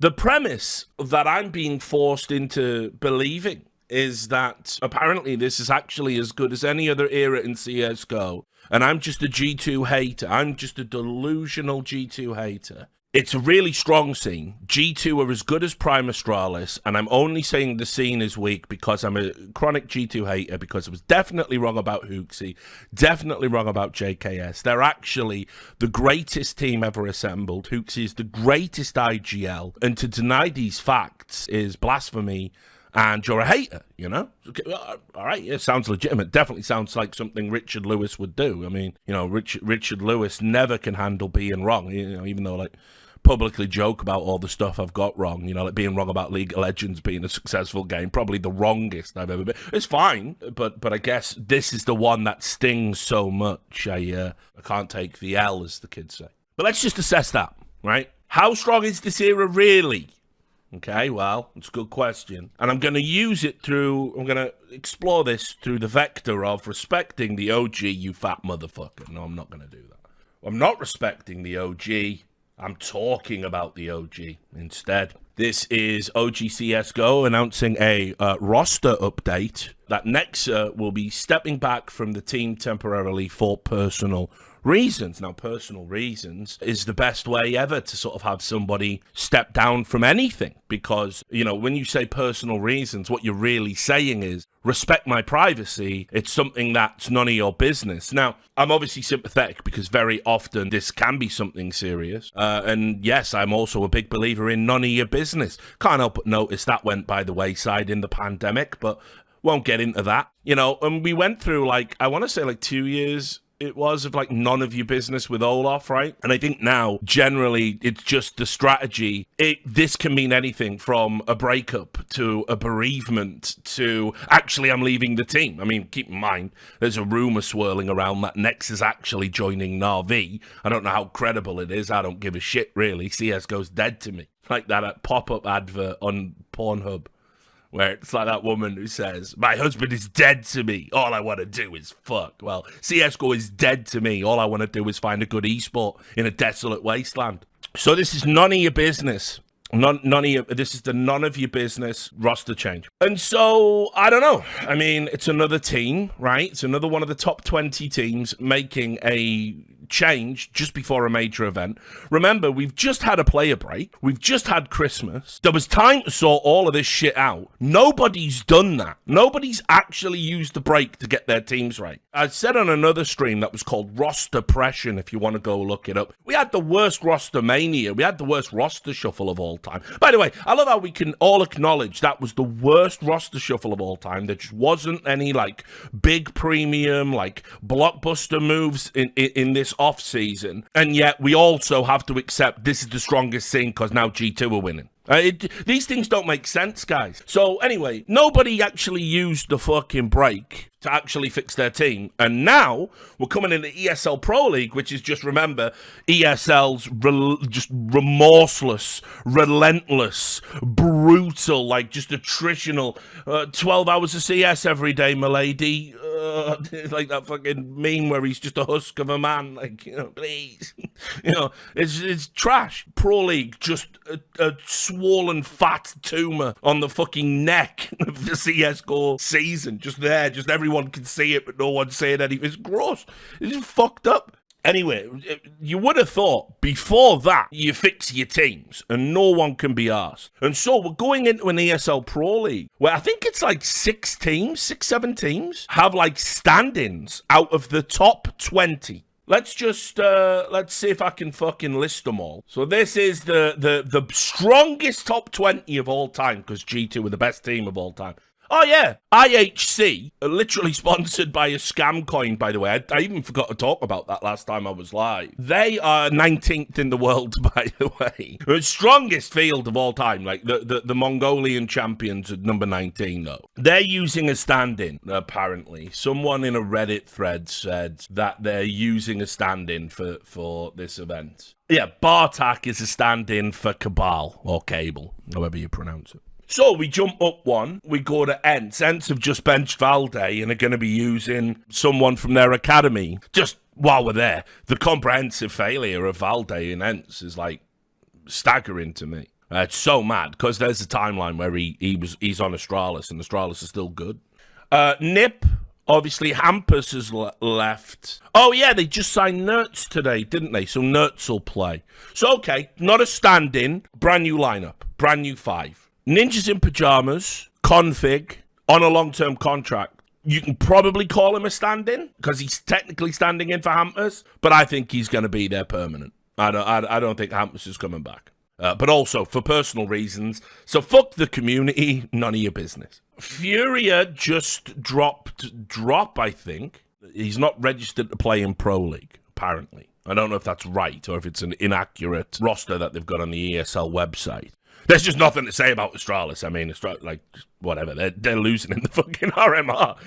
The premise that I'm being forced into believing is that apparently this is actually as good as any other era in CSGO, and I'm just a G2 hater. I'm just a delusional G2 hater. It's a really strong scene. G2 are as good as Prime Astralis, and I'm only saying the scene is weak because I'm a chronic G2 hater, because I was definitely wrong about Hooksy, definitely wrong about JKS. They're actually the greatest team ever assembled. Hooksy is the greatest IGL, and to deny these facts is blasphemy, and you're a hater, you know? Okay, well, all right, yeah, sounds legitimate. Definitely sounds like something Richard Lewis would do. I mean, you know, Richard Lewis never can handle being wrong, you know, even though, like, publicly joke about all the stuff I've got wrong, you know, like being wrong about League of Legends being a successful game, probably the wrongest I've ever been. It's fine, but I guess this is the one that stings so much. I can't take the L, as the kids say. But let's just assess that, right? How strong is this era really? Okay, well, it's a good question. And I'm going to use it through, I'm going to explore this through the vector of respecting the OG, you fat motherfucker. No, I'm not going to do that. I'm not respecting the OG. I'm talking about the OG instead. This is OG CSGO announcing a roster update that Nexa will be stepping back from the team temporarily for personal reasons. Now, personal reasons is the best way ever to sort of have somebody step down from anything, because, you know, when you say personal reasons, what you're really saying is respect my privacy. It's something that's none of your business. Now, I'm obviously sympathetic because very often this can be something serious. And yes, I'm also a big believer in none of your business. Can't help but notice that went by the wayside in the pandemic, but won't get into that. You know, and we went through, like, I want to say like 2 years it was of like none of your business with Olaf, right? And I think now generally it's just the strategy. This can mean anything from a breakup to a bereavement to actually I'm leaving the team. I mean, keep in mind there's a rumor swirling around that Nex is actually joining Na'Vi. I don't know how credible it is. I don't give a shit really. CSGO's dead to me. Like that pop-up advert on Pornhub, where it's like that woman who says, my husband is dead to me. All I want to do is fuck. Well, CSGO is dead to me. All I want to do is find a good esport in a desolate wasteland. So this is none of your business. This is the none of your business roster change. And so, I don't know. I mean, it's another team, right? It's another one of the top 20 teams making a change just before a major event. Remember, we've just had a player break. We've just had Christmas. There was time to sort all of this shit out. Nobody's done that. Nobody's actually used the break to get their teams right. I said on another stream that was called Roster Pression, if you want to go look it up. We had the worst roster mania. We had the worst roster shuffle of all time. By the way, I love how we can all acknowledge that was the worst roster shuffle of all time. There just wasn't any like big premium, like blockbuster moves in this off season, and yet we also have to accept this is the strongest scene because now G2 are winning. These things don't make sense, guys. So anyway, nobody actually used the fucking break to actually fix their team. And now we're coming into ESL Pro League, which is just, remember, ESL's just remorseless, relentless, brutal, like just attritional, 12 hours of CS every day, milady. Like that fucking meme where he's just a husk of a man. Like, you know, please. You know, it's trash. Pro League, just a swollen fat tumor on the fucking neck of the CSGO season. Just there, just everyone can see it, but no one's saying anything. It's gross. It's just fucked up. Anyway, you would have thought before that you fix your teams and no one can be asked. And so we're going into an ESL Pro League where I think it's like 6, 7 teams have like stand-ins out of the top 20. Let's just, let's see if I can fucking list them all. So this is the strongest top 20 of all time, because G2 are the best team of all time. Oh, yeah. IHC, literally sponsored by a scam coin, by the way. I even forgot to talk about that last time I was live. They are 19th in the world, by the way. The strongest field of all time. Like, the Mongolian champions at number 19, though. They're using a stand-in, apparently. Someone in a Reddit thread said that they're using a stand-in for this event. Yeah, Bartak is a stand-in for Cabal, or Cable, however you pronounce it. So we jump up one, we go to Ents. Ents have just benched Valde and are going to be using someone from their academy. Just while we're there, the comprehensive failure of Valde and Ents is like staggering to me. It's so mad because there's a timeline where he's on Astralis and Astralis is still good. Nip, obviously Hampus has left. Oh yeah, they just signed Nertz today, didn't they? So Nertz will play. So okay, not a stand-in, brand new lineup, brand new 5. Ninjas in Pajamas, config, on a long-term contract. You can probably call him a stand-in because he's technically standing in for Hampus, but I think he's going to be there permanent. I don't think Hampus is coming back. But also for personal reasons. So fuck the community, none of your business. Furia just drop, I think. He's not registered to play in Pro League, apparently. I don't know if that's right or if it's an inaccurate roster that they've got on the ESL website. There's just nothing to say about Astralis. I mean, whatever. They're losing in the fucking RMR.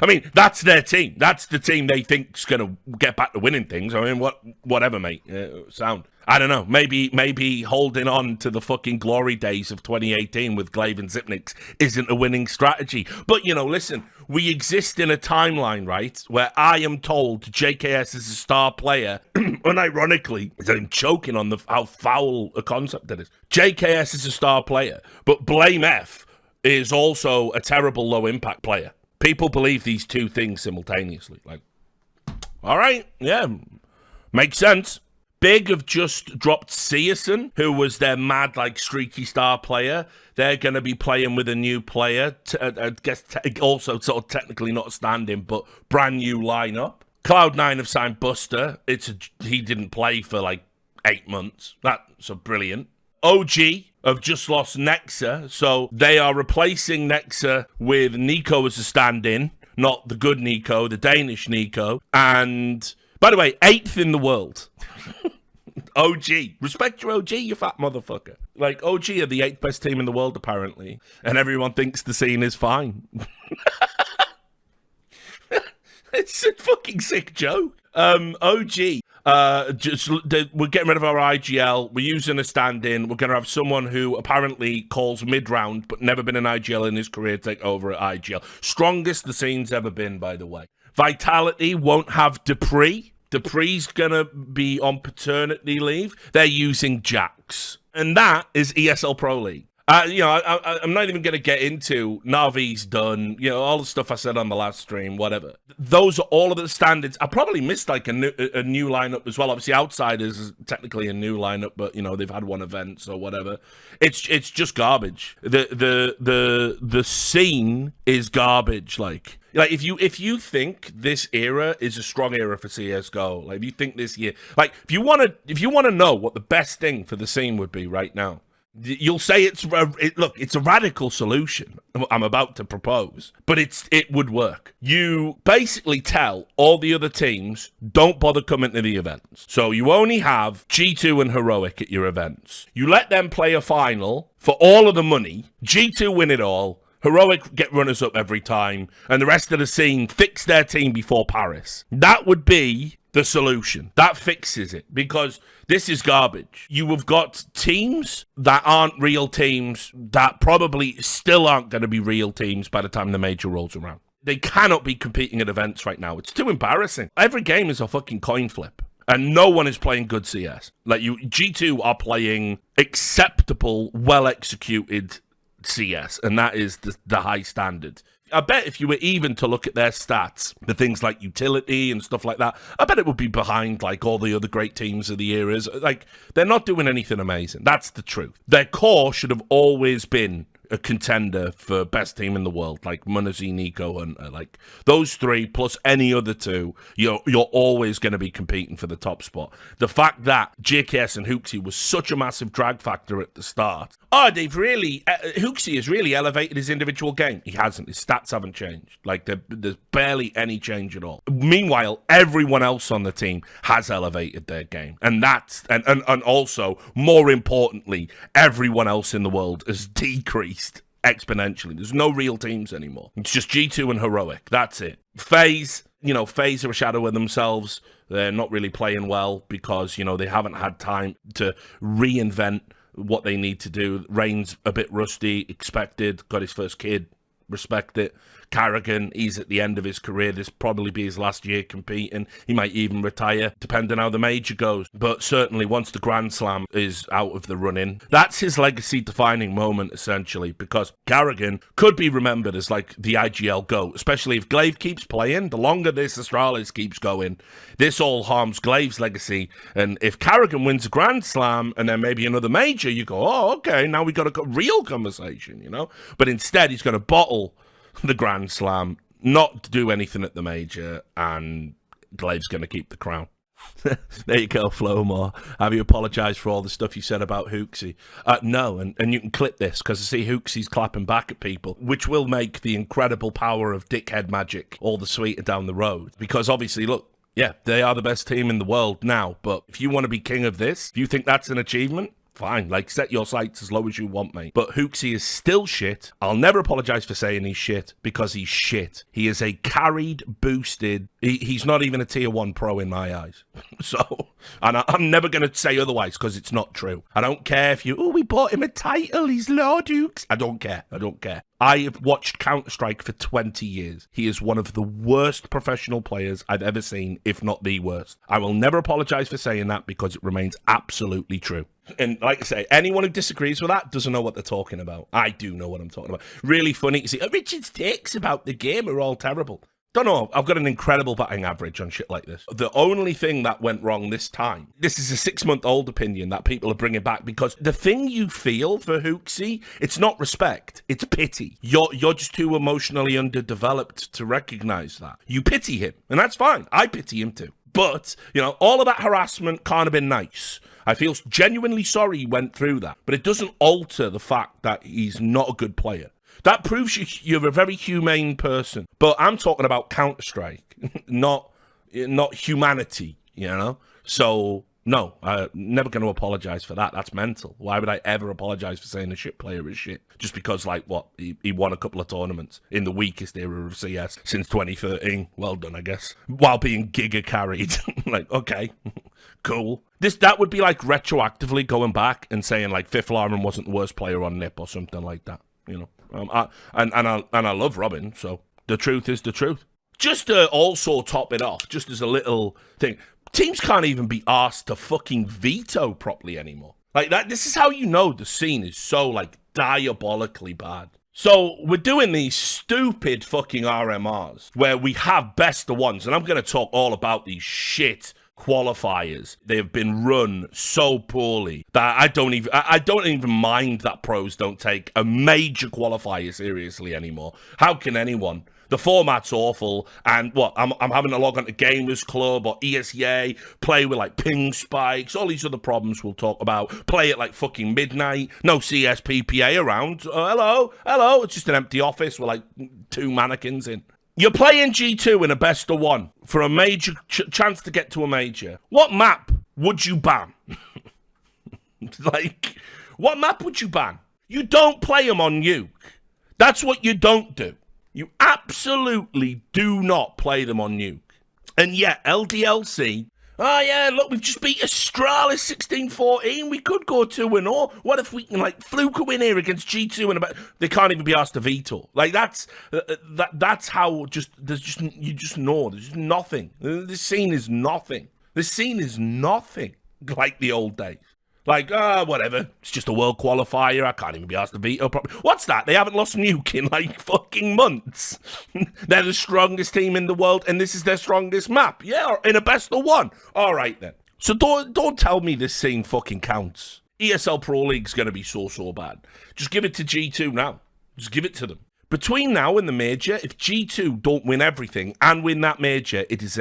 I mean, that's their team. That's the team they think's going to get back to winning things. I mean, whatever, mate. Sound. I don't know. Maybe holding on to the fucking glory days of 2018 with Glaive and Zipnix isn't a winning strategy. But, listen, we exist in a timeline, right, where I am told JKS is a star player. Unironically, I'm choking on how foul a concept that is. JKS is a star player, but Blame F is also a terrible low-impact player. People believe these two things simultaneously. Like, all right, yeah, makes sense. Big have just dropped Searson, who was their mad, streaky star player. They're going to be playing with a new player. I guess also sort of technically not a stand-in, but brand new lineup. Cloud9 have signed Buster. He didn't play for 8 months. That's brilliant. OG have just lost Nexa, so they are replacing Nexa with Nico as a stand-in, not the good Nico, the Danish Nico. And, by the way, 8th in the world. OG. Respect your OG, you fat motherfucker. OG are the 8th best team in the world, apparently. And everyone thinks the scene is fine. It's a fucking sick joke. OG. We're getting rid of our IGL. We're using a stand-in. We're going to have someone who apparently calls mid-round, but never been an IGL in his career, take over at IGL. Strongest the scene's ever been, by the way. Vitality won't have Dupree. Dupree's going to be on paternity leave. They're using Jax. And that is ESL Pro League. I'm not even going to get into Navi's done, all the stuff I said on the last stream, whatever. Those are all of the standards. I probably missed a new lineup as well. Obviously, Outsiders is technically a new lineup, but they've had one event, so whatever. It's just garbage. The scene is garbage. If you think this era is a strong era for CS:GO, if you think this year, if you want to know what the best thing for the scene would be right now, you'll say it's a radical solution I'm about to propose, but it would work. You basically tell all the other teams, don't bother coming to the events. So you only have G2 and Heroic at your events. You let them play a final for all of the money. G2 win it all. Heroic get runners-up every time, and the rest of the scene fix their team before Paris. That would be the solution. That fixes it, because this is garbage. You have got teams that aren't real teams that probably still aren't going to be real teams by the time the major rolls around. They cannot be competing at events right now. It's too embarrassing. Every game is a fucking coin flip, and no one is playing good CS. G2 are playing acceptable, well-executed CS, and that is the high standard. I bet if you were even to look at their stats, the things like utility and stuff like that, I bet it would be behind all the other great teams of the eras. They're not doing anything amazing. That's the truth. Their core should have always been a contender for best team in the world, like Munazi, Nico, and those three plus any other two. You're always going to be competing for the top spot. The fact that JKS and Hooksy was such a massive drag factor at the start. They've really Hooksy has really elevated his individual game. He hasn't. His stats haven't changed. There's barely any change at all. Meanwhile, everyone else on the team has elevated their game, and that's and also more importantly, everyone else in the world has decreased exponentially. There's no real teams anymore. It's just G2 and Heroic. That's it. FaZe, FaZe are a shadow of themselves. They're not really playing well because, they haven't had time to reinvent what they need to do. Rain's a bit rusty, expected, got his first kid, respect it. Carrigan, he's at the end of his career. This probably be his last year competing. He might even retire, depending on how the major goes. But certainly once the Grand Slam is out of the running, that's his legacy-defining moment, essentially, because Carrigan could be remembered as like the IGL GOAT, especially if Glaive keeps playing. The longer this Astralis keeps going, this all harms Glaive's legacy. And if Carrigan wins a Grand Slam and then maybe another major, you go, oh, okay, now we got a real conversation, you know? But instead, he's going to bottle the Grand Slam, not do anything at the major, and Glaive's going to keep the crown. There you go, Flowmore. Have you apologised for all the stuff you said about Hooksy? No, and you can clip this, because I see Hooksy's clapping back at people, which will make the incredible power of dickhead magic all the sweeter down the road. Because obviously, look, yeah, they are the best team in the world now, but if you want to be king of this, if you think that's an achievement, fine, like, set your sights as low as you want, mate. But Hooksy is still shit. I'll never apologise for saying he's shit, because he's shit. He is a carried, boosted... He's not even a tier 1 pro in my eyes. So, and I'm never going to say otherwise, because it's not true. I don't care if we bought him a title, he's Lord Hooks. I don't care. I have watched Counter-Strike for 20 years. He is one of the worst professional players I've ever seen, if not the worst. I will never apologise for saying that, because it remains absolutely true. And like I say, anyone who disagrees with that doesn't know what they're talking about. I do know what I'm talking about. Really funny to see, Richard's takes about the game are all terrible. Don't know, I've got an incredible batting average on shit like this. The only thing that went wrong this time, this is a 6-month-old opinion that people are bringing back, because the thing you feel for Hooksy, it's not respect, it's pity. You're just too emotionally underdeveloped to recognise that. You pity him, and that's fine. I pity him too. But, you know, all of that harassment can't have been nice. I feel genuinely sorry he went through that, but it doesn't alter the fact that he's not a good player. That proves you're a very humane person. But I'm talking about Counter-Strike, not humanity, you know? So, no, I'm never going to apologise for that. That's mental. Why would I ever apologise for saying a shit player is shit? Just because, like, what? He won a couple of tournaments in the weakest era of CS since 2013. Well done, I guess. While being giga carried. Like, okay, cool. That would be like retroactively going back and saying, like, Fifth Laren wasn't the worst player on NIP or something like that, you know? I love Robin, so the truth is the truth. Just to also top it off, just as a little thing, teams can't even be asked to fucking veto properly anymore. Like that, this is how you know the scene is so, like, diabolically bad. So we're doing these stupid fucking RMRs where we have best of ones, and I'm going to talk all about these shit qualifiers. They have been run so poorly that I don't even mind that pros don't take a major qualifier seriously anymore. How can anyone? The format's awful, and what, I'm having to log on to Gamers Club or ESEA, play with, like, ping spikes, all these other problems we'll talk about, play at, like, fucking midnight, no CSPPA around, hello, it's just an empty office with, like, 2 mannequins in. You're playing G2 in a best of 1 for a major chance to get to a major. What map would you ban? Like, what map would you ban? You don't play them on Nuke. That's what you don't do. You absolutely do not play them on Nuke. And yet, LDLC, oh yeah, look, we've just beat Astralis 16-14. We could go 2-0. What if we can, like, fluke a win here against G2 and about? They can't even be asked to veto. Like, that's how you just know. There's nothing. This scene is nothing. This scene is nothing like the old days. Like, whatever. It's just a world qualifier. I can't even be asked to veto properly. What's that? They haven't lost Nuke in, like, fucking months. They're the strongest team in the world, and this is their strongest map. Yeah, in a best of 1. All right, then. So don't tell me this scene fucking counts. ESL Pro League's going to be so bad. Just give it to G2 now. Just give it to them. Between now and the major, if G2 don't win everything and win that major, it is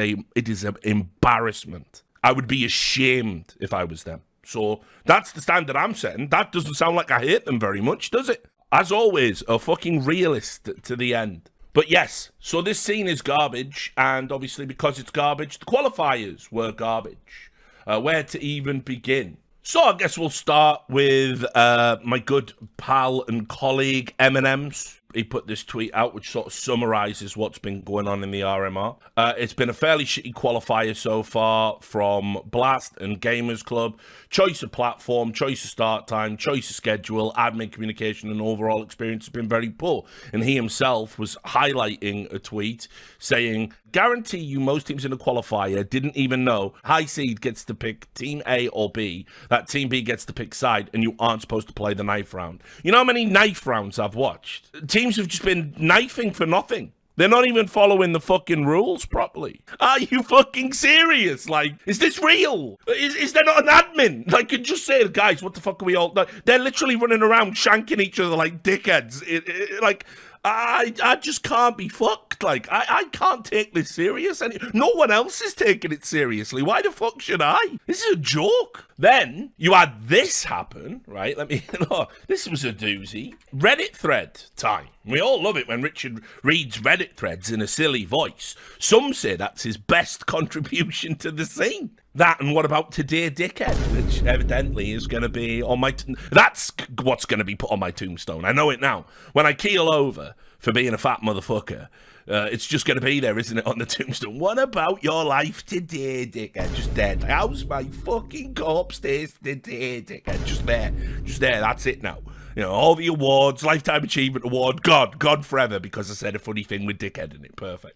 an embarrassment. I would be ashamed if I was them. So that's the standard I'm setting. That doesn't sound like I hate them very much, does it? As always, a fucking realist to the end. But yes, so this scene is garbage, and obviously because it's garbage, the qualifiers were garbage. Where to even begin? So I guess we'll start with my good pal and colleague M&M's. he put this tweet out which sort of summarizes what's been going on in the RMR. It's been a fairly shitty qualifier so far from Blast and Gamers Club. Choice of platform, choice of start time, choice of schedule, admin communication, and overall experience has been very poor. And he himself was highlighting a tweet saying, guarantee you most teams in a qualifier didn't even know high seed gets to pick team A or B, that team B gets to pick side, and you aren't supposed to play the knife round. You know how many knife rounds I've watched? Teams have just been knifing for nothing. They're not even following the fucking rules properly. Are you fucking serious? Like, is this real? Is there not an admin? Like, could just say, guys, what the fuck are we all... They're literally running around shanking each other like dickheads. Like... I just can't be fucked. Like, I can't take this serious. And no one else is taking it seriously. Why the fuck should I? This is a joke. Then you had this happen, right? This was a doozy. Reddit thread time. We all love it when Richard reads Reddit threads in a silly voice. Some say that's his best contribution to the scene. That and what about Today Dickhead, which evidently is going to be on my... That's what's going to be put on my tombstone. I know it now. When I keel over for being a fat motherfucker, it's just going to be there, isn't it, on the tombstone? What about your life today, dickhead? Just dead. How's my fucking corpse days today, dickhead? Just there. Just there. That's it now. You know, all the awards, Lifetime Achievement Award, gone forever because I said a funny thing with dickhead in it. Perfect.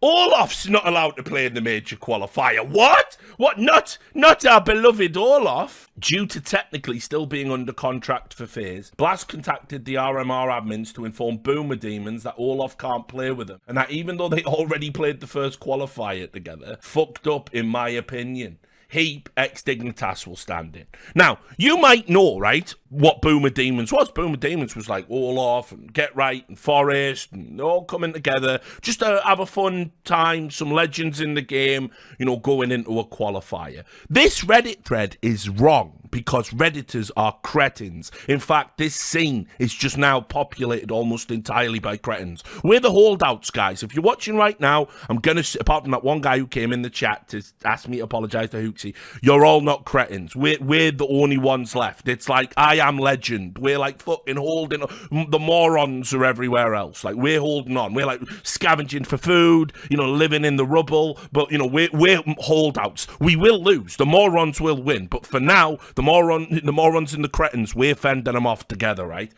Olaf's not allowed to play in the major qualifier. What? What? Not our beloved Olaf. Due to technically still being under contract for FaZe, Blast contacted the RMR admins to inform Boomer Demons that Olaf can't play with them, and that even though they already played the first qualifier together, fucked up in my opinion. Heap ex Dignitas will stand in. Now, you might know, right, what Boomer Demons was. Boomer Demons was like Olaf and Get Right and Forest and all coming together just to have a fun time, some legends in the game, you know, going into a qualifier. This Reddit thread is wrong because Redditors are cretins. In fact, this scene is just now populated almost entirely by cretins. We're the holdouts, guys. If you're watching right now, I'm going to, apart from that one guy who came in the chat to ask me to apologize to Hooksy, you're all not cretins. We're the only ones left. It's like, I am legend. We're like fucking holding, the morons are everywhere else. Like, we're holding on. We're like scavenging for food, you know, living in the rubble. But, you know, we're holdouts. We will lose. The morons will win. But for now, the morons and the cretins, we're fending them off together, right?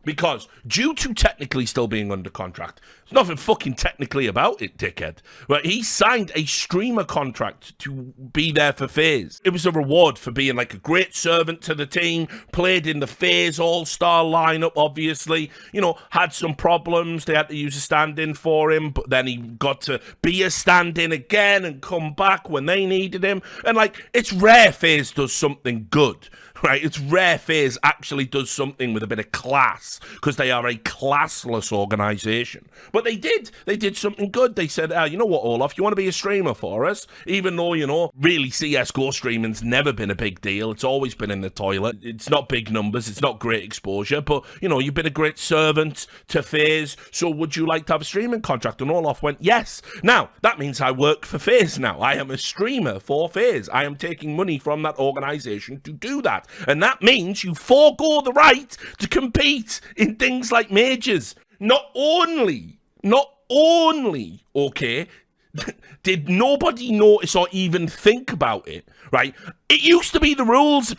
Because due to technically still being under contract, there's nothing fucking technically about it, dickhead. But he signed a streamer contract to be there for FaZe. It was a reward for being like a great servant to the team, played in the FaZe all-star lineup, obviously. You know, had some problems. They had to use a stand-in for him, but then he got to be a stand-in again and come back when they needed him. And like, it's rare FaZe does something good. Right, it's rare FaZe actually does something with a bit of class, because they are a classless organisation. But they did something good. They said, you know what, Olaf, you want to be a streamer for us? Even though, you know, really CSGO streaming's never been a big deal. It's always been in the toilet. It's not big numbers. It's not great exposure. But, you know, you've been a great servant to FaZe, so would you like to have a streaming contract? And Olaf went, yes. Now, that means I work for FaZe now. I am a streamer for FaZe. I am taking money from that organisation to do that. And that means you forego the right to compete in things like majors. Not only, okay, did nobody notice or even think about it, right? It used to be the rules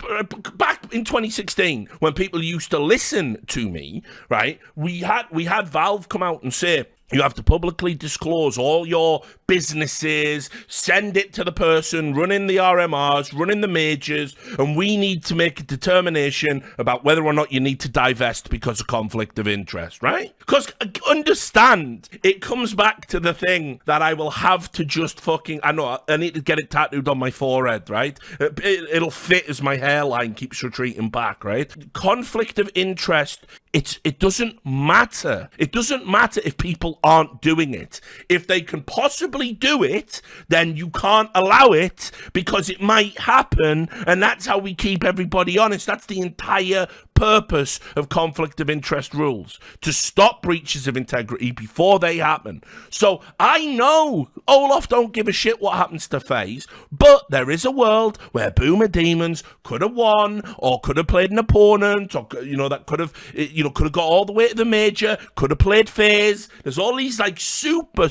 back in 2016 when people used to listen to me, right? We had Valve come out and say, you have to publicly disclose all your businesses, send it to the person running the RMRs, running the majors, and we need to make a determination about whether or not you need to divest because of conflict of interest, right? Because, understand, it comes back to the thing that I will have to just fucking, I know, I need to get it tattooed on my forehead, right? It'll fit as my hairline keeps retreating back, right? Conflict of interest, it doesn't matter. It doesn't matter if people aren't doing it. If they can possibly do it, then you can't allow it because it might happen, and that's how we keep everybody honest. That's the entire purpose of conflict of interest rules, to stop breaches of integrity before they happen. So I know Olaf don't give a shit what happens to FaZe, but there is a world where Boomer Demons could have won, or could have played an opponent, or, you know, that could have, you know, could have got all the way to the major, could have played FaZe. There's all these like super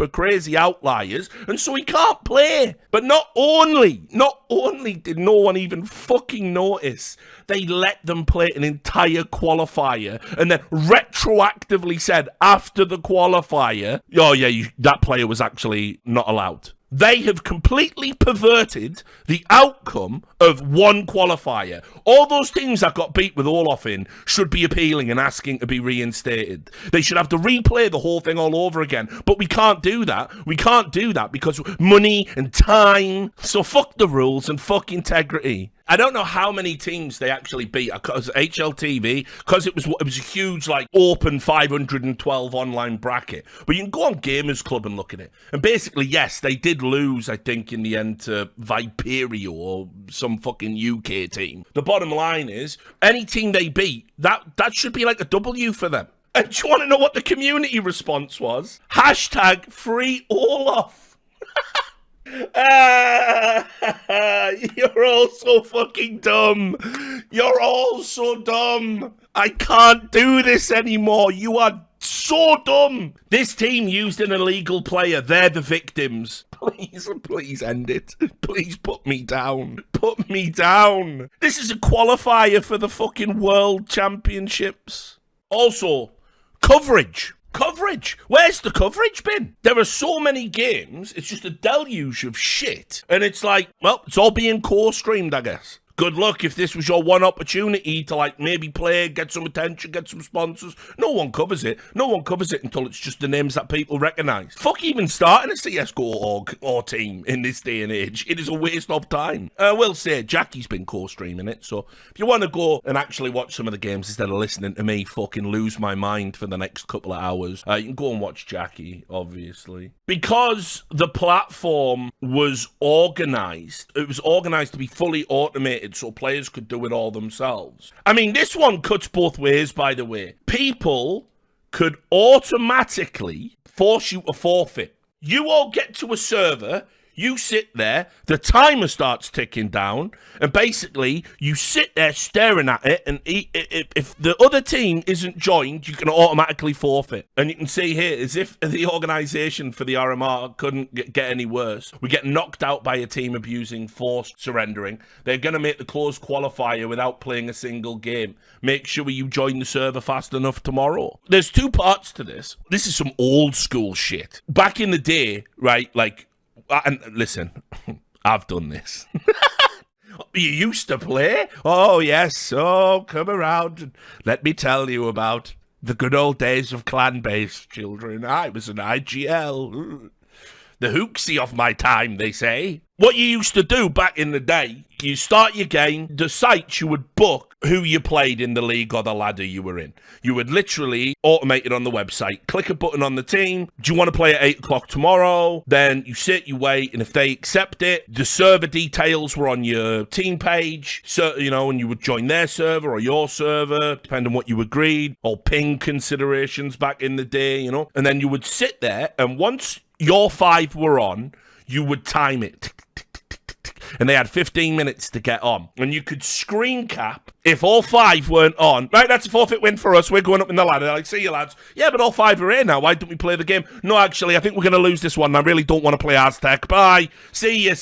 crazy outliers, and so he can't play. But not only did no one even fucking notice, they let them play an entire qualifier and then retroactively said after the qualifier, oh yeah, that player was actually not allowed. They have completely perverted the outcome of one qualifier. All those teams that got beat with Olaf in should be appealing and asking to be reinstated. They should have to replay the whole thing all over again. But we can't do that. We can't do that because money and time. So fuck the rules and fuck integrity. I don't know how many teams they actually beat because HLTV, because it was a huge, like, open 512 online bracket. But you can go on Gamers Club and look at it. And basically, yes, they did lose, I think, in the end to Viperio or some fucking UK team. The bottom line is, any team they beat, that should be like a W for them. And do you want to know what the community response was? Hashtag free Olaf. You're all so fucking dumb. You're all so dumb. I can't do this anymore. You are so dumb. This team used an illegal player. They're the victims. Please end it. Please put me down. Put me down. This is a qualifier for the fucking World Championships. Also, coverage. Where's the coverage been? There are so many games, it's just a deluge of shit. And it's like, well, it's all being co-streamed, I guess. Good luck if this was your one opportunity to, like, maybe play, get some attention, get some sponsors. No one covers it. No one covers it until it's just the names that people recognise. Fuck even starting a CSGO org or team in this day and age. It is a waste of time. I will say, Jackie's been co-streaming it, so if you want to go and actually watch some of the games instead of listening to me fucking lose my mind for the next couple of hours, you can go and watch Jackie, obviously. Because the platform was organised, it was organised to be fully automated, so players could do it all themselves. I mean, this one cuts both ways, by the way. People could automatically force you to forfeit. You all get to a server, you sit there, the timer starts ticking down, and basically you sit there staring at it, and if the other team isn't joined, you can automatically forfeit. And you can see here, as if the organisation for the RMR couldn't get any worse. We get knocked out by a team abusing forced surrendering. They're going to make the closed qualifier without playing a single game. Make sure you join the server fast enough tomorrow. There's two parts to this. This is some old school shit. Back in the day, right, like, and listen, I've done this. You used to play? Oh, yes. Oh, come around and let me tell you about the good old days of clan-based children. I was an IGL. The hooksy of my time, they say. What you used to do back in the day, you start your game, the sites you would book who you played in the league or the ladder you were in. You would literally automate it on the website, click a button on the team. Do you want to play at 8 o'clock tomorrow? Then you sit, you wait, and if they accept it, the server details were on your team page, so, you know, and you would join their server or your server, depending on what you agreed, or ping considerations back in the day, you know, and then you would sit there, and once your 5 were on, you would time it. And they had 15 minutes to get on. And you could screen cap if all 5 weren't on. Right, that's a forfeit win for us. We're going up in the ladder. They're like, see you, lads. Yeah, but all 5 are here now. Why don't we play the game? No, actually, I think we're going to lose this one. I really don't want to play Aztec. Bye. See ya.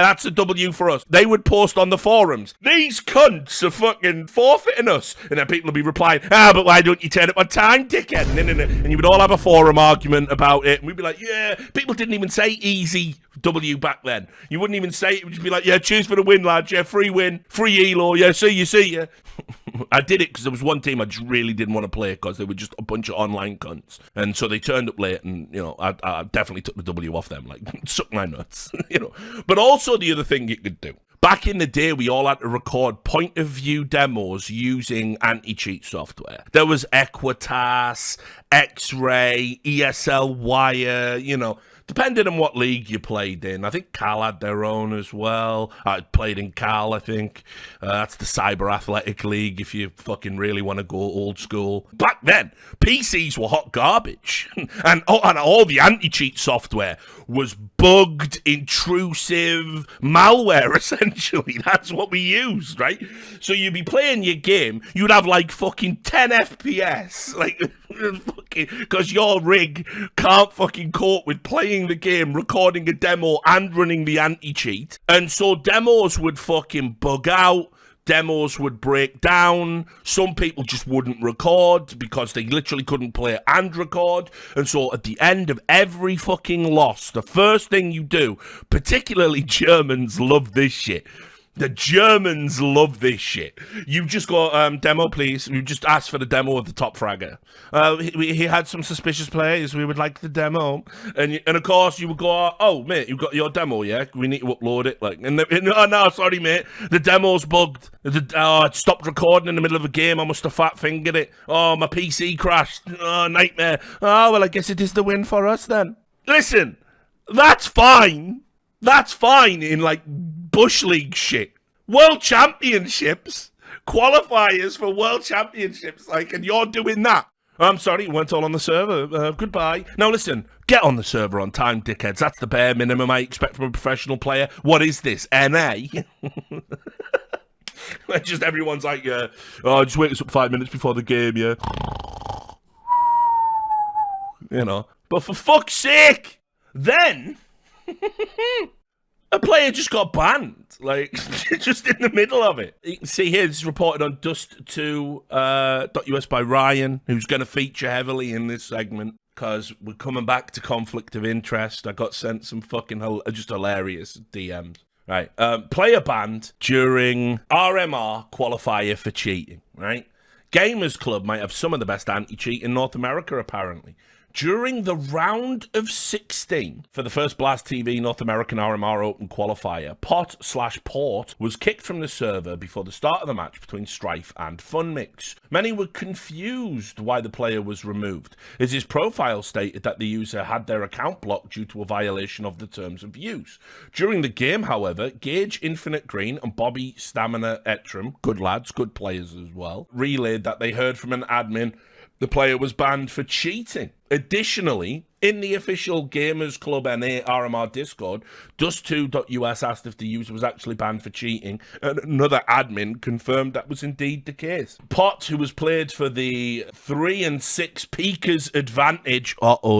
That's a W for us. They would post on the forums, these cunts are fucking forfeiting us. And then people would be replying, but why don't you turn it on time, dickhead? And you would all have a forum argument about it. And we'd be like, yeah. People didn't even say easy W back then. You wouldn't even say it. It would just be like, yeah, cheers for the win, lads. Yeah, free win. Free elo. Yeah, see you. I did it because there was one team I just really didn't want to play because they were just a bunch of online cunts. And so they turned up late and, you know, I definitely took the W off them. Like, suck my nuts, you know. But also the other thing you could do. Back in the day, we all had to record point-of-view demos using anti-cheat software. There was Equitas, X-Ray, ESL Wire, you know. depending on what league you played in. I think Cal had their own as well. I played in Cal, I think. That's the Cyber Athletic League if you fucking really want to go old school. Back then, PCs were hot garbage. and all the anti-cheat software was bugged, intrusive malware, essentially. That's what we used, right? So you'd be playing your game, you'd have like fucking 10 FPS, like, because your rig can't fucking cope with playing the game, recording a demo, and running the anti-cheat. And so demos would fucking bug out. Demos would break down. Some people just wouldn't record because they literally couldn't play and record. And so at the end of every fucking loss, the first thing you do, particularly Germans love this shit. The Germans love this shit. You just go, demo, please. You just ask for the demo of the top fragger. He had some suspicious players. We would like the demo. And of course, you would go, oh, mate, you got your demo, yeah? We need to upload it. Like, no, sorry, mate. The demo's bugged. It stopped recording in the middle of a game. I must have fat fingered it. Oh, my PC crashed. Oh, nightmare. Oh, well, I guess it is the win for us then. Listen, that's fine. That's fine in, like, Bush League shit. World Championships, qualifiers for World Championships, like, and you're doing that. I'm sorry, it went all on the server. Goodbye. Now, listen, get on the server on time, dickheads. That's the bare minimum I expect from a professional player. What is this, NA? Just everyone's like, just wake us up 5 minutes before the game, yeah. You know. But for fuck's sake, then... a player just got banned, like, just in the middle of it. You can see here, this is reported on dust2.us by Ryan, who's going to feature heavily in this segment, because we're coming back to conflict of interest. I got sent some fucking just hilarious DMs. Right, player banned during RMR qualifier for cheating, right? Gamers Club might have some of the best anti-cheat in North America, apparently. During the round of 16 for the first Blast TV North American RMR Open qualifier, Pot/Port was kicked from the server before the start of the match between Strife and Funmix. Many were confused why the player was removed, as his profile stated that the user had their account blocked due to a violation of the terms of use. During the game, however, Gage Infinite Green and Bobby Stamina Etram, good lads, good players as well, relayed that they heard from an admin the player was banned for cheating. Additionally, in the official Gamers Club NA RMR Discord, Dust2.us asked if the user was actually banned for cheating, and another admin confirmed that was indeed the case. Pot, who was played for the 3 and 6 Peakers Advantage,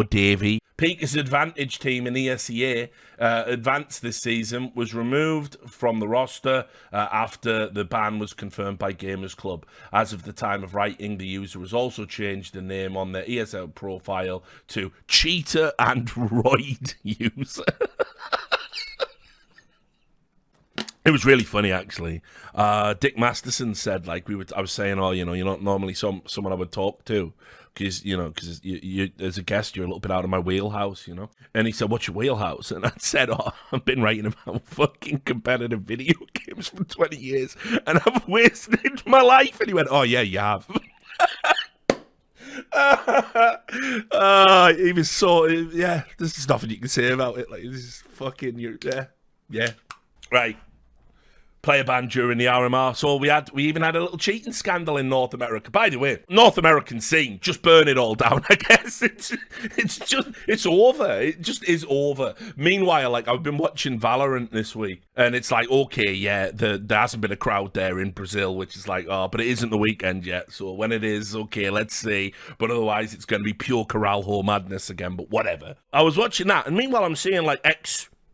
Davey, Peakers Advantage team in ESEA, advanced this season, was removed from the roster after the ban was confirmed by Gamers Club. As of the time of writing, the user has also changed the name on their ESL profile to Cheater and Roid User. It was really funny, actually. Dick Masterson said, like, I was saying, you're not normally someone I would talk to, because you as a guest, you're a little bit out of my wheelhouse, you know. And he said, "What's your wheelhouse?" And I said, I've been writing about fucking competitive video games for 20 years, and I've wasted my life. And he went, "Oh yeah, you have." He was so, yeah, there's nothing you can say about it. Like, this is fucking, yeah. Right. Player ban during the RMR. So we even had a little cheating scandal in North America. By the way, North American scene, just burn it all down, I guess. It's over. It just is over. Meanwhile, like, I've been watching Valorant this week, and it's like, okay, yeah, there hasn't been a crowd there in Brazil, which is like, but it isn't the weekend yet. So when it is, okay, let's see. But otherwise, it's going to be pure Corralho madness again, but whatever. I was watching that, and meanwhile, I'm seeing, like,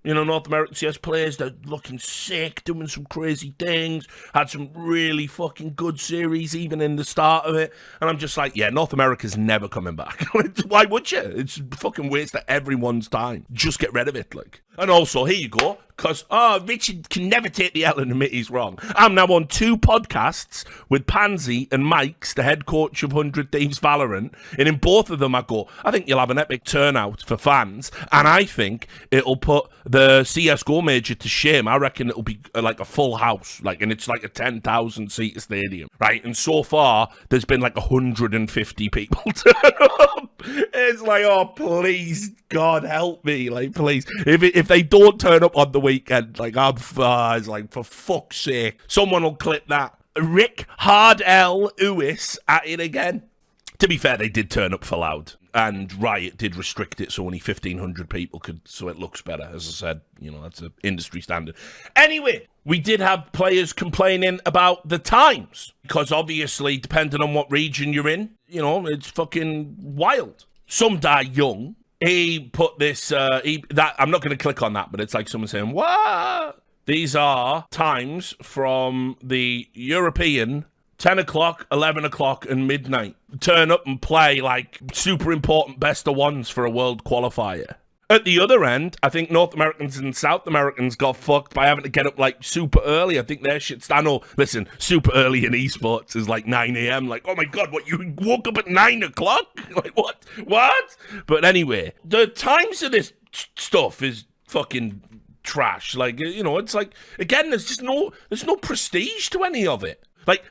North American CS players, they're looking sick, doing some crazy things, had some really fucking good series even in the start of it, and I'm just like, yeah, North America's never coming back. Why would you? It's a fucking waste of everyone's time. Just get rid of it, like. And also, here you go, Because, Richard can never take the L and admit he's wrong. I'm now on 2 podcasts with Pansy and Mike's, the head coach of 100 Thieves Valorant. And in both of them, I go, I think you'll have an epic turnout for fans. And I think it'll put the CSGO major to shame. I reckon it'll be like a full house. And it's like a 10,000 seat stadium, right? And so far, there's been like 150 people turn up. It's like, oh, please, God help me. Please. If they don't turn up on the weekend, it's like, for fuck's sake, someone will clip that. Rick Hard L Uwis at it again. To be fair, they did turn up for Loud, and Riot did restrict it so only 1,500 people could, so it looks better. As I said, that's an industry standard. Anyway, we did have players complaining about the times, because obviously, depending on what region you're in, it's fucking wild. Some die young. He put this, I'm not going to click on that, but it's like someone saying, what? These are times from the European 10 o'clock, 11 o'clock, and midnight. Turn up and play super important best of ones for a world qualifier. At the other end, I think North Americans and South Americans got fucked by having to get up super early. I think their shit's... I know, listen, super early in esports is 9 a.m. Oh my God, what, you woke up at 9 o'clock? What? But anyway, the times of this stuff is fucking trash. It's again, there's no prestige to any of it.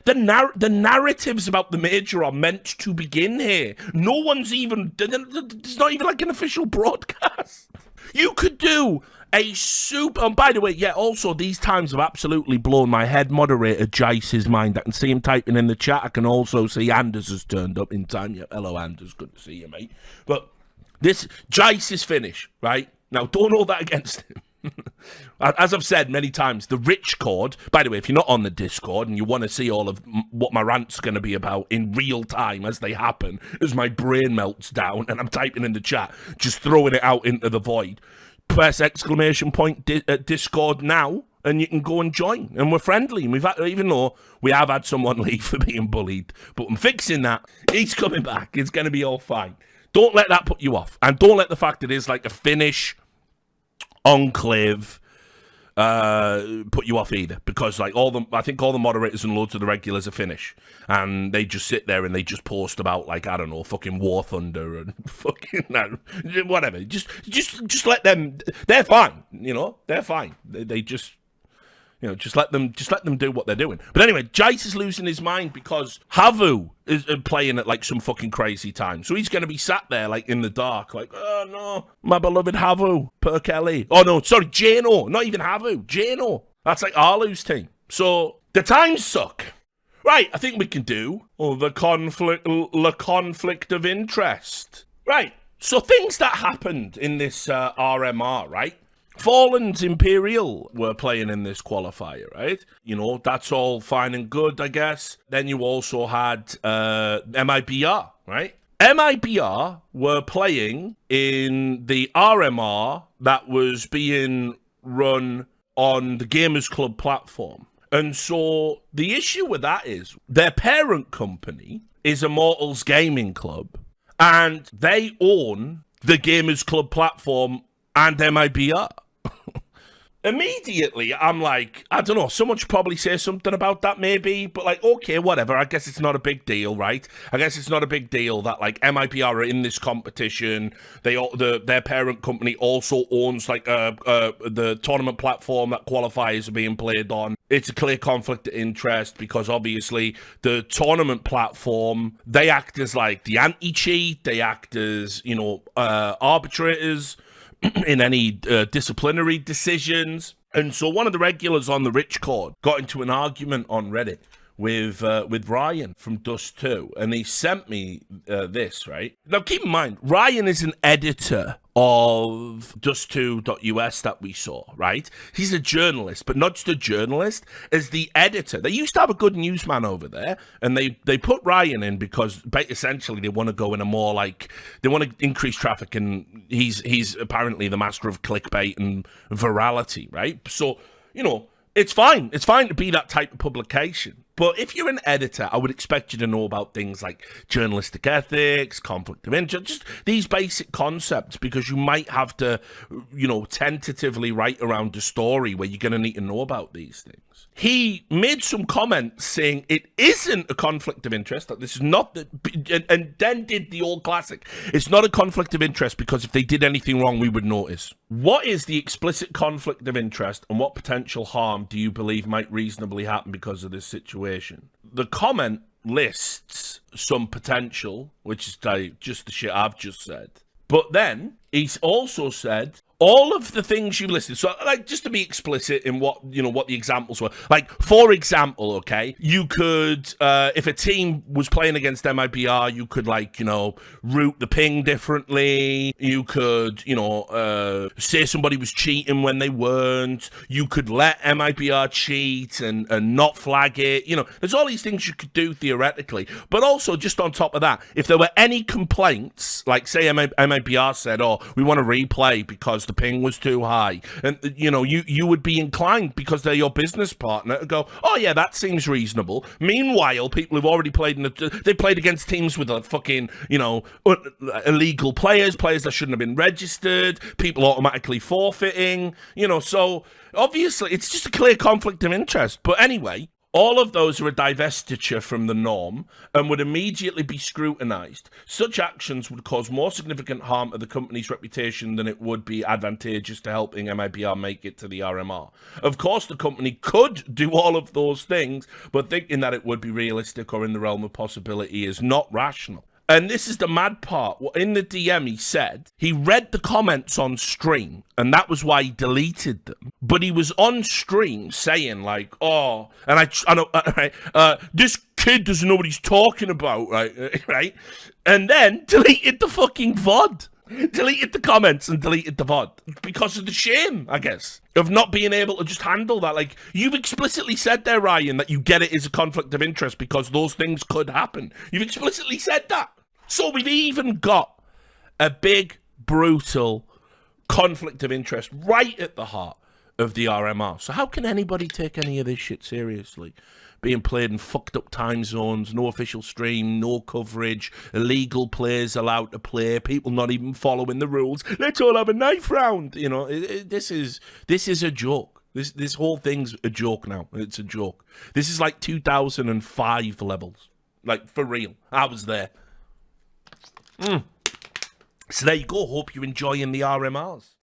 The narratives about the major are meant to begin here. No one's even... There's not even an official broadcast. You could do a super... And by the way, yeah, also, these times have absolutely blown my head moderator Jice's mind. I can see him typing in the chat. I can also see Anders has turned up in time. Yeah, hello, Anders. Good to see you, mate. But this Jice's finish, right? Now, don't hold that against him. As I've said many times, the rich chord, by the way, if you're not on the Discord and you want to see all of what my rant's going to be about in real time as they happen, as my brain melts down and I'm typing in the chat, just throwing it out into the void, press exclamation point Discord now and you can go and join. And we're friendly. And even though we have had someone leave for being bullied, but I'm fixing that. He's coming back. It's going to be all fine. Don't let that put you off. And don't let the fact that it's a Finnish enclave put you off either, because I think all the moderators and loads of the regulars are Finnish, and they just sit there and they just post about I don't know, fucking War Thunder and fucking whatever. Just let them. They're fine, They're fine. They just. Just let them do what they're doing. But anyway, Jice is losing his mind because Havu is playing at some fucking crazy time. So he's going to be sat there in the dark, oh no, my beloved Havu, Per Kelly. Oh no, sorry, Jano, not even Havu, Jano. That's Arlu's team. So the times suck. Right, I think we can do the conflict of interest. Right, so things that happened in this RMR, right? Fallen's Imperial were playing in this qualifier, right? That's all fine and good, I guess. Then you also had MIBR, right? MIBR were playing in the RMR that was being run on the Gamers Club platform. And so the issue with that is their parent company is Immortals Gaming Club, and they own the Gamers Club platform and MIBR. Immediately, I'm I don't know, someone should probably say something about that maybe, but okay, whatever, I guess it's not a big deal, right? I guess it's not a big deal that MIPR are in this competition. Their parent company also owns the tournament platform that qualifiers are being played on. It's a clear conflict of interest because obviously the tournament platform, they act as the anti-cheat, they act as, arbitrators in any disciplinary decisions. And so one of the regulars on the Rich Chord got into an argument on Reddit with Ryan from Dust 2, and he sent me this, right? Now, keep in mind, Ryan is an editor of Dust2.us that we saw, right? He's a journalist, but not just a journalist, as the editor. They used to have a good newsman over there, and they put Ryan in because essentially they want to go in a more they want to increase traffic, and he's apparently the master of clickbait and virality, right? So, it's fine. It's fine to be that type of publication. But if you're an editor, I would expect you to know about things like journalistic ethics, conflict of interest, just these basic concepts, because you might have to, tentatively write around a story where you're going to need to know about these things. He made some comments saying it isn't a conflict of interest, that this is not, and then did the old classic. It's not a conflict of interest because if they did anything wrong, we would notice. What is the explicit conflict of interest, and what potential harm do you believe might reasonably happen because of this situation? The comment lists some potential, which is just the shit I've just said. But then he's also said all of the things you listed. So, just to be explicit in what the examples were. For example, okay, you could, if a team was playing against MIBR, you could, route the ping differently. You could, say somebody was cheating when they weren't. You could let MIBR cheat and not flag it. There's all these things you could do theoretically. But also, just on top of that, if there were any complaints, like say MIBR said, oh, we want to replay because the ping was too high, and you would be inclined, because they're your business partner, to go, oh yeah, that seems reasonable. Meanwhile, people who've already played they played against teams with fucking illegal players that shouldn't have been registered, people automatically forfeiting, so obviously it's just a clear conflict of interest. But anyway, all of those are a divestiture from the norm and would immediately be scrutinised. Such actions would cause more significant harm to the company's reputation than it would be advantageous to helping MIBR make it to the RMR. Of course, the company could do all of those things, but thinking that it would be realistic or in the realm of possibility is not rational. And this is the mad part. In the DM, he said he read the comments on stream, and that was why he deleted them. But he was on stream saying, oh, and I know, this kid doesn't know what he's talking about, right? And then deleted the fucking VOD. Deleted the comments and deleted the VOD because of the shame, I guess, of not being able to just handle that. You've explicitly said there, Ryan, that you get it as a conflict of interest because those things could happen. You've explicitly said that. So we've even got a big, brutal conflict of interest right at the heart of the RMR. So how can anybody take any of this shit seriously? Being played in fucked up time zones, no official stream, no coverage, illegal players allowed to play, people not even following the rules. Let's all have a knife round. This is a joke. This whole thing's a joke now. It's a joke. This is like 2005 levels. For real. I was there. So there you go. Hope you're enjoying the RMRs.